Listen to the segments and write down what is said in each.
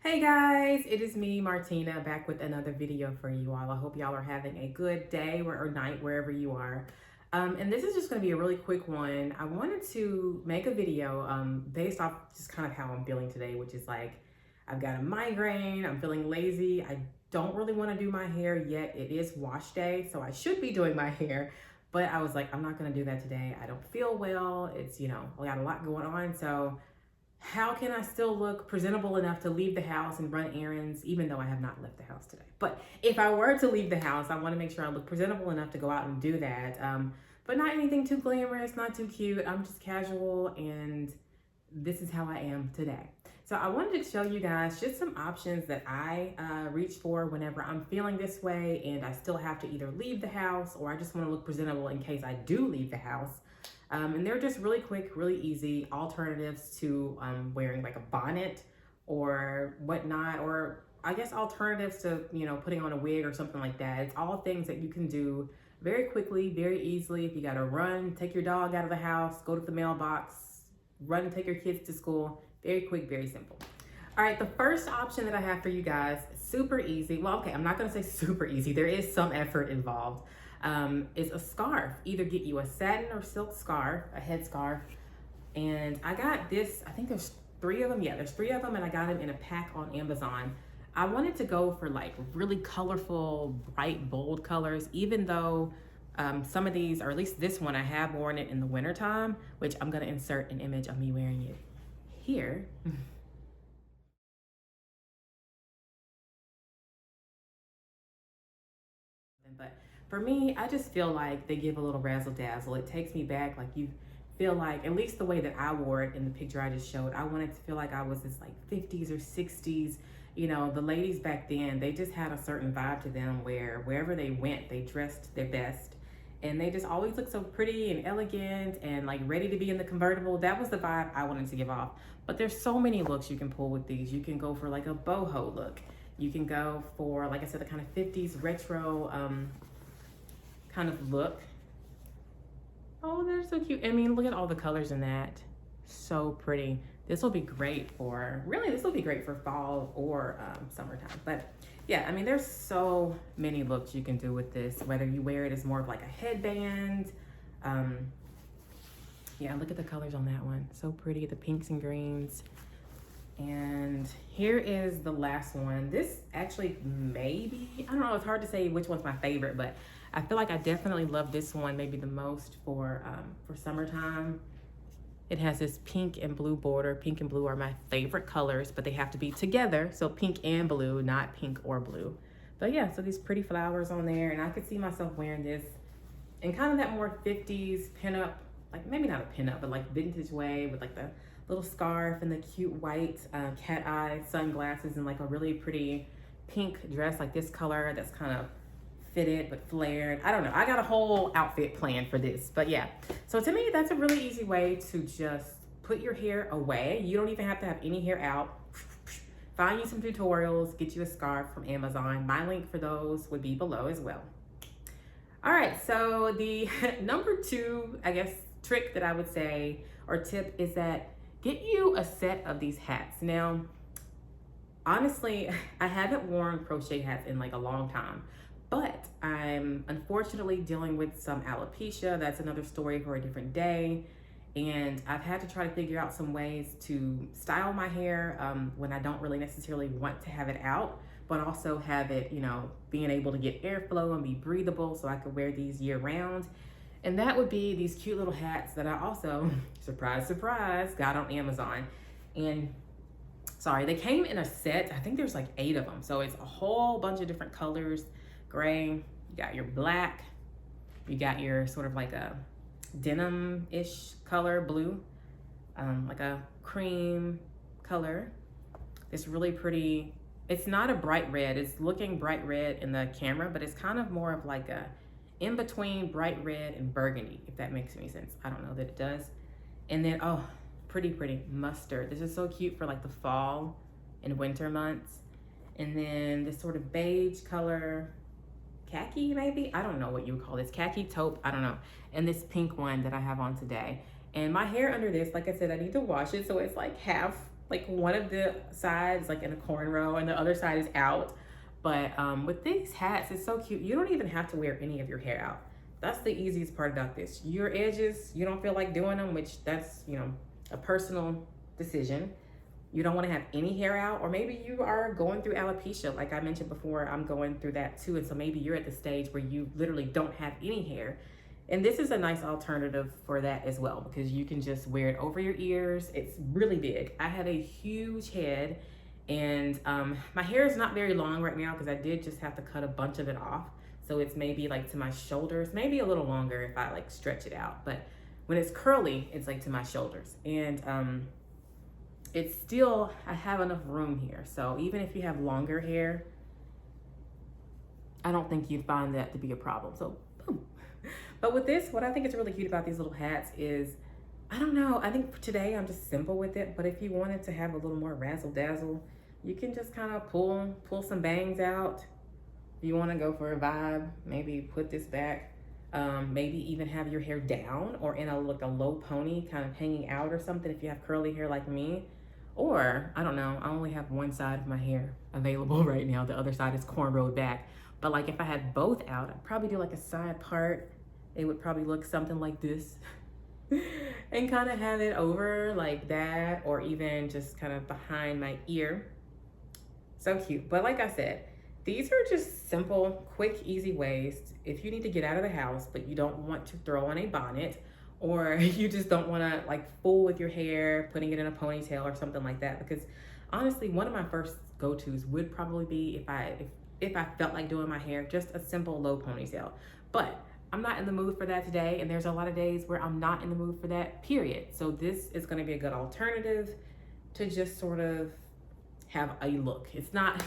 Hey guys, it is me, Martina, back with another video for you all. I hope y'all are having a good day or night wherever you are. And this is just going to be a really quick one. I wanted to make a video based off just kind of how I'm feeling today, which is like I've got a migraine, I'm feeling lazy, I don't really want to do my hair yet. It is wash day, so I should be doing my hair, but I was like, I'm not going to do that today. I don't feel well. It's, I got a lot going on, so how can I still look presentable enough to leave the house and run errands, even though I have not left the house today? But if I were to leave the house, I want to make sure I look presentable enough to go out and do that. But not anything too glamorous, not too cute. I'm just casual, and this is how I am today. So I wanted to show you guys just some options that I reach for whenever I'm feeling this way and I still have to either leave the house or I just want to look presentable in case I do leave the house. And they're just really quick, really easy alternatives to wearing like a bonnet or whatnot, or I guess alternatives to, putting on a wig or something like that. It's all things that you can do very quickly, very easily. If you got to run, take your dog out of the house, go to the mailbox, run and take your kids to school. Very quick, very simple. All right, the first option that I have for you guys, super easy. Well, okay, I'm not gonna say super easy. There is some effort involved. Is a scarf. Either get you a satin or silk scarf, a head scarf. And I got this, I think there's 3 of them. Yeah, there's 3 of them, and I got them in a pack on Amazon. I wanted to go for like really colorful, bright, bold colors, even though some of these, or at least this one, I have worn it in the wintertime, which I'm gonna insert an image of me wearing it here. But for me, I just feel like they give a little razzle dazzle. It takes me back, like you feel like, at least the way that I wore it in the picture I just showed, I wanted to feel like I was this like 50s or 60s. The ladies back then, they just had a certain vibe to them where wherever they went, they dressed their best. And they just always looked so pretty and elegant and like ready to be in the convertible. That was the vibe I wanted to give off. But there's so many looks you can pull with these. You can go for like a boho look. You can go for, like I said, the kind of 50s retro kind of look. Oh, they're so cute. I mean, look at all the colors in that. So pretty. This will be great for, really, this will be great for fall or summertime. But yeah, I mean, there's so many looks you can do with this, whether you wear it as more of like a headband. Yeah, look at the colors on that one. So pretty, the pinks and greens. And here is the last one. This actually maybe, I don't know, it's hard to say which one's my favorite, but I feel like I definitely love this one maybe the most for summertime. It has this pink and blue border. Pink and blue are my favorite colors, but they have to be together. So pink and blue, not pink or blue. But yeah, so these pretty flowers on there, and I could see myself wearing this in kind of that more 50s pinup, like maybe not a pinup, but like vintage way with like the little scarf and the cute white cat eye sunglasses and like a really pretty pink dress like this color that's kind of fitted but flared. I don't know, I got a whole outfit planned for this. But yeah, so to me that's a really easy way to just put your hair away. You don't even have to have any hair out. Find you some tutorials, get you a scarf from Amazon. My link for those would be below as well. All right, so the number 2, I guess, trick that I would say or tip is that get you a set of these hats. Now, honestly, I haven't worn crochet hats in like a long time, but I'm unfortunately dealing with some alopecia. That's another story for a different day. And I've had to try to figure out some ways to style my hair when I don't really necessarily want to have it out, but also have it, being able to get airflow and be breathable so I could wear these year round. And that would be these cute little hats that I also, surprise, surprise, got on Amazon. And sorry, they came in a set. I think there's like 8 of them. So it's a whole bunch of different colors. Gray, you got your black, you got your sort of like a denim-ish color, blue, like a cream color. It's really pretty. It's not a bright red. It's looking bright red in the camera, but it's kind of more of like a in between bright red and burgundy, if that makes any sense. I don't know that it does. And then, oh, pretty mustard. This is so cute for like the fall and winter months. And then this sort of beige color, khaki maybe? I don't know what you would call this. Khaki taupe, I don't know. And this pink one that I have on today. And my hair under this, like I said, I need to wash it. So it's like half like one of the sides like in a cornrow and the other side is out. But with these hats, it's so cute. You don't even have to wear any of your hair out. That's the easiest part about this. Your edges, you don't feel like doing them, which that's, you know, a personal decision. You don't want to have any hair out, or maybe you are going through alopecia. Like I mentioned before, I'm going through that too. And so maybe you're at the stage where you literally don't have any hair. And this is a nice alternative for that as well, because you can just wear it over your ears. It's really big. I have a huge head, and my hair is not very long right now because I did just have to cut a bunch of it off. So it's maybe like to my shoulders, maybe a little longer if I like stretch it out. But when it's curly, it's like to my shoulders. And it's still, I have enough room here. So even if you have longer hair, I don't think you'd find that to be a problem. So boom. But with this, what I think is really cute about these little hats is, I don't know, I think today I'm just simple with it, but if you wanted to have a little more razzle dazzle, you can just kind of pull some bangs out. If you want to go for a vibe, maybe put this back, maybe even have your hair down or in like a low pony kind of hanging out or something if you have curly hair like me. Or, I don't know, I only have one side of my hair available right now. The other side is cornrowed back. But like if I had both out, I'd probably do like a side part. It would probably look something like this. And kind of have it over like that, or even just kind of behind my ear. So cute. But like I said, these are just simple, quick, easy ways if you need to get out of the house, but you don't want to throw on a bonnet, or you just don't want to like fool with your hair, putting it in a ponytail or something like that. Because honestly, one of my first go-tos would probably be if I felt like doing my hair, just a simple low ponytail. But I'm not in the mood for that today, and there's a lot of days where I'm not in the mood for that, period. So this is going to be a good alternative to just sort of have a look. It's not,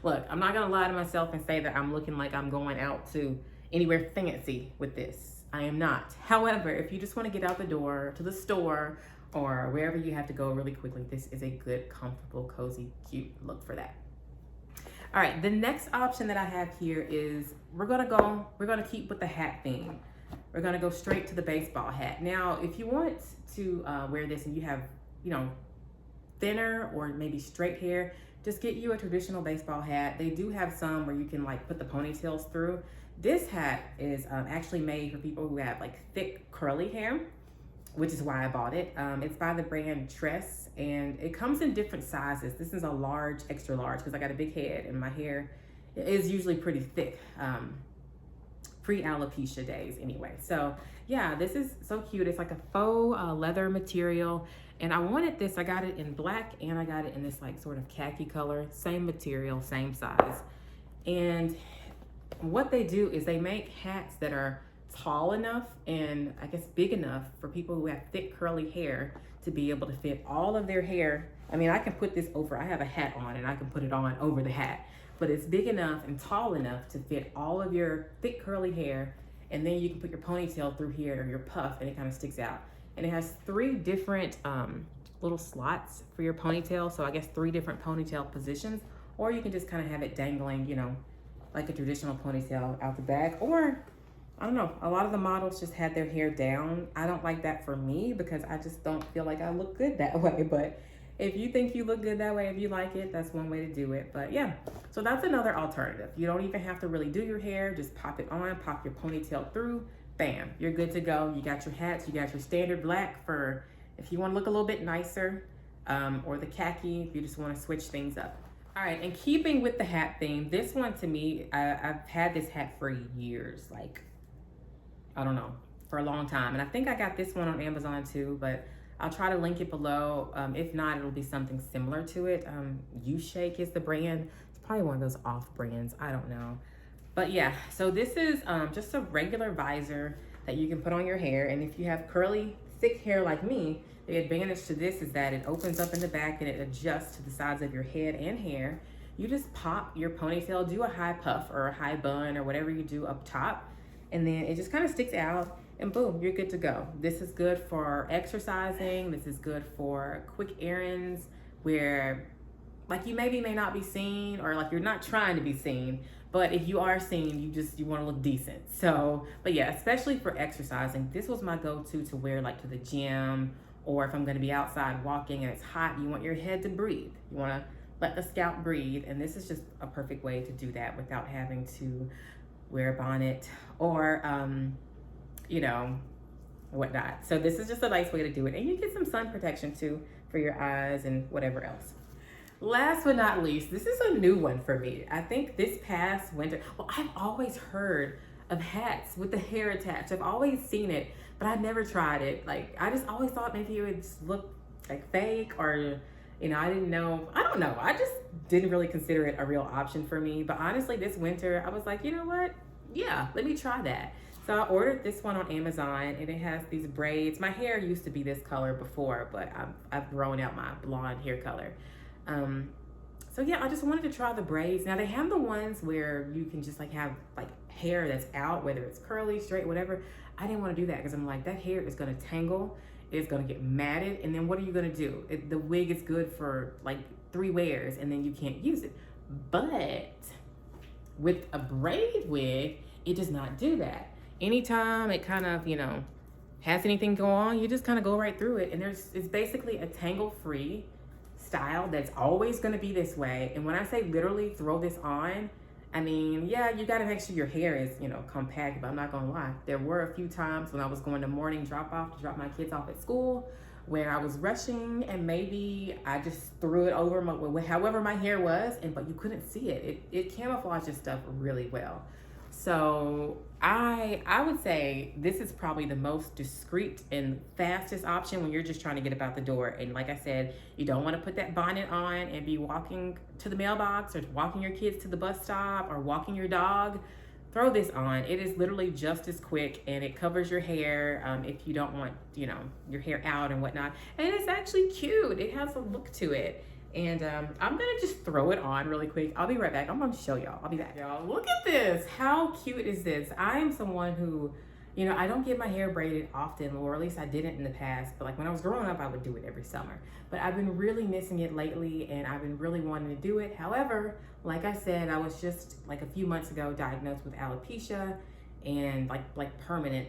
look, I'm not gonna lie to myself and say that I'm looking like I'm going out to anywhere fancy with this. I am not. However, if you just want to get out the door to the store or wherever you have to go really quickly, this is a good, comfortable, cozy, cute look for that. All right, the next option that I have here is we're gonna keep with the hat theme. We're gonna go straight to the baseball hat. Now, if you want to wear this and you have, you know, thinner or maybe straight hair, just get you a traditional baseball hat. They do have some where you can like put the ponytails through. This hat is actually made for people who have like thick curly hair, which is why I bought it. It's by the brand Tress, and it comes in different sizes. This is a large, extra large, because I got a big head and my hair is usually pretty thick, pre-alopecia days anyway. So yeah, this is so cute. It's like a faux leather material. And I wanted this, I got it in black and I got it in this like sort of khaki color, same material, same size. And what they do is they make hats that are tall enough and I guess big enough for people who have thick curly hair to be able to fit all of their hair. I mean, I can put this over, I have a hat on and I can put it on over the hat, but it's big enough and tall enough to fit all of your thick curly hair. And then you can put your ponytail through here or your puff and it kind of sticks out. And it has 3 different little slots for your ponytail. So I guess 3 different ponytail positions, or you can just kind of have it dangling, you know, like a traditional ponytail out the back. Or I don't know, a lot of the models just had their hair down. I don't like that for me because I just don't feel like I look good that way. But if you think you look good that way, if you like it, that's one way to do it. But yeah, so that's another alternative. You don't even have to really do your hair. Just pop it on, pop your ponytail through, bam, you're good to go. You got your hats, you got your standard black for if you want to look a little bit nicer, or the khaki if you just want to switch things up. All right, and keeping with the hat theme, this one to me, I've had this hat for years, like, I don't know, for a long time. And I think I got this one on Amazon too, but I'll try to link it below. If not, it'll be something similar to it. Ushake is the brand. It's probably one of those off brands, I don't know. But yeah, so this is just a regular visor that you can put on your hair. And if you have curly, thick hair like me, the advantage to this is that it opens up in the back and it adjusts to the sides of your head and hair. You just pop your ponytail, do a high puff or a high bun or whatever you do up top, and then it just kind of sticks out and boom, you're good to go. This is good for exercising. This is good for quick errands where like you maybe may not be seen, or like you're not trying to be seen, but if you are seen, you want to look decent. So, but yeah, especially for exercising, this was my go-to to wear like to the gym or if I'm gonna be outside walking and it's hot, you want your head to breathe. You wanna let the scalp breathe. And this is just a perfect way to do that without having to wear a bonnet or, you know, whatnot. So this is just a nice way to do it. And you get some sun protection too for your eyes and whatever else. Last but not least, this is a new one for me. I think this past winter, well, I've always heard of hats with the hair attached. I've always seen it, but I never tried it. Like, I just always thought maybe it would look like fake, or, you know, I didn't know. I don't know. I just didn't really consider it a real option for me. But honestly, this winter, I was like, you know what? Yeah, let me try that. So I ordered this one on Amazon, and it has these braids. My hair used to be this color before, but I've grown out my blonde hair color. So yeah, I just wanted to try the braids. Now they have the ones where you can just like have like hair that's out, whether it's curly, straight, whatever. I didn't want to do that because I'm like, that hair is going to tangle, it's going to get matted, and then what are you going to do? The wig is good for like 3 wears, and then you can't use it. But with a braid wig, it does not do that. Anytime it kind of, you know, has anything go on, you just kind of go right through it. And it's basically a tangle-free style that's always going to be this way. And when I say literally throw this on, I mean, yeah, you got to make sure your hair is, you know, compact, but I'm not going to lie. There were a few times when I was going to morning drop off to drop my kids off at school where I was rushing, and maybe I just threw it over however my hair was, but you couldn't see it. It camouflages stuff really well. So I would say this is probably the most discreet and fastest option when you're just trying to get about the door. And like I said, you don't want to put that bonnet on and be walking to the mailbox or walking your kids to the bus stop or walking your dog. Throw this on. It is literally just as quick, and it covers your hair if you don't want, you know, your hair out and whatnot. And it's actually cute. It has a look to it. And I'm gonna just throw it on really quick. I'll be right back. I'm gonna show y'all. I'll be back. Y'all, look at this. How cute is this? I am someone who, you know, I don't get my hair braided often, or at least I didn't in the past. But like when I was growing up, I would do it every summer. But I've been really missing it lately, and I've been really wanting to do it. However, like I said, I was just like a few months ago diagnosed with alopecia, and like permanent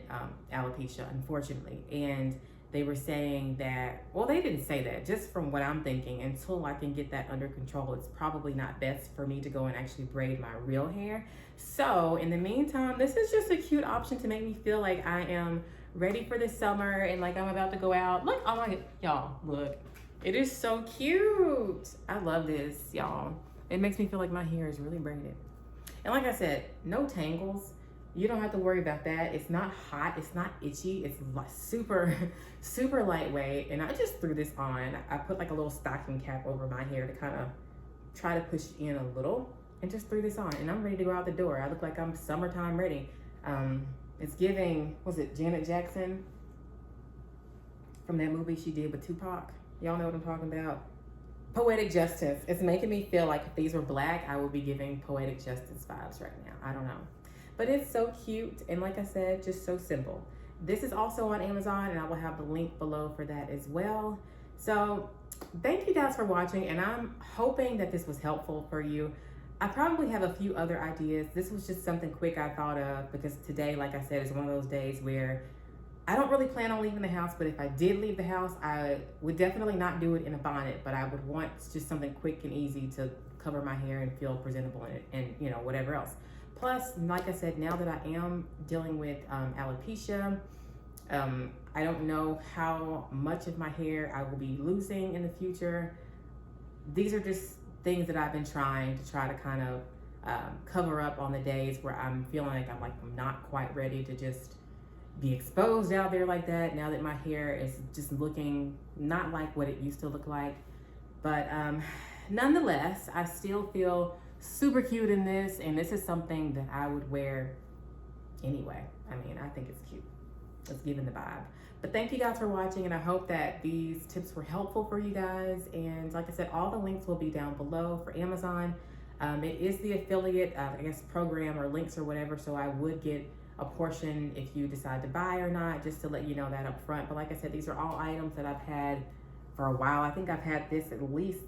alopecia, unfortunately. And they were saying that, well, they didn't say that, just from what I'm thinking, until I can get that under control, it's probably not best for me to go and actually braid my real hair. So in the meantime, this is just a cute option to make me feel like I am ready for the summer and like I'm about to go out. Look, oh my, y'all, look. It is so cute. I love this, y'all. It makes me feel like my hair is really braided. And like I said, no tangles. You don't have to worry about that. It's not hot, it's not itchy, it's super, super lightweight. And I just threw this on. I put like a little stocking cap over my hair to kind of try to push in a little, and just threw this on. And I'm ready to go out the door. I look like I'm summertime ready. It's giving, was it Janet Jackson? From that movie she did with Tupac. Y'all know what I'm talking about. Poetic justice. It's making me feel like if these were black, I would be giving poetic justice vibes right now. I don't know. But it's so cute, and like I said, just so simple. This is also on Amazon, and I will have the link below for that as well. So thank you guys for watching, and I'm hoping that this was helpful for you. I probably have a few other ideas. This was just something quick I thought of, because today, like I said, is one of those days where I don't really plan on leaving the house, but if I did leave the house, I would definitely not do it in a bonnet, but I would want just something quick and easy to cover my hair and feel presentable in it, and you know, whatever else. Plus, like I said, now that I am dealing with alopecia, I don't know how much of my hair I will be losing in the future. These are just things that I've been trying to kind of cover up on the days where I'm feeling like I'm not quite ready to just be exposed out there like that, now that my hair is just looking not like what it used to look like. But nonetheless, I still feel super cute in this, and this is something that I would wear anyway. I mean, I think it's cute. It's giving the vibe. But thank you guys for watching, and I hope that these tips were helpful for you guys. And like I said, all the links will be down below for Amazon. It is the affiliate, I guess, program or links or whatever, so I would get a portion if you decide to buy or not, just to let you know that up front. But like I said, these are all items that I've had for a while. I think I've had this at least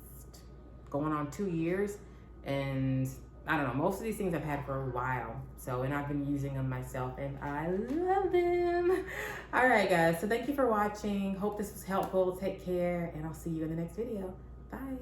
going on 2 years. And I don't know, most of these things I've had for a while. So, and I've been using them myself and I love them. All right, guys. So thank you for watching. Hope this was helpful. Take care and I'll see you in the next video. Bye.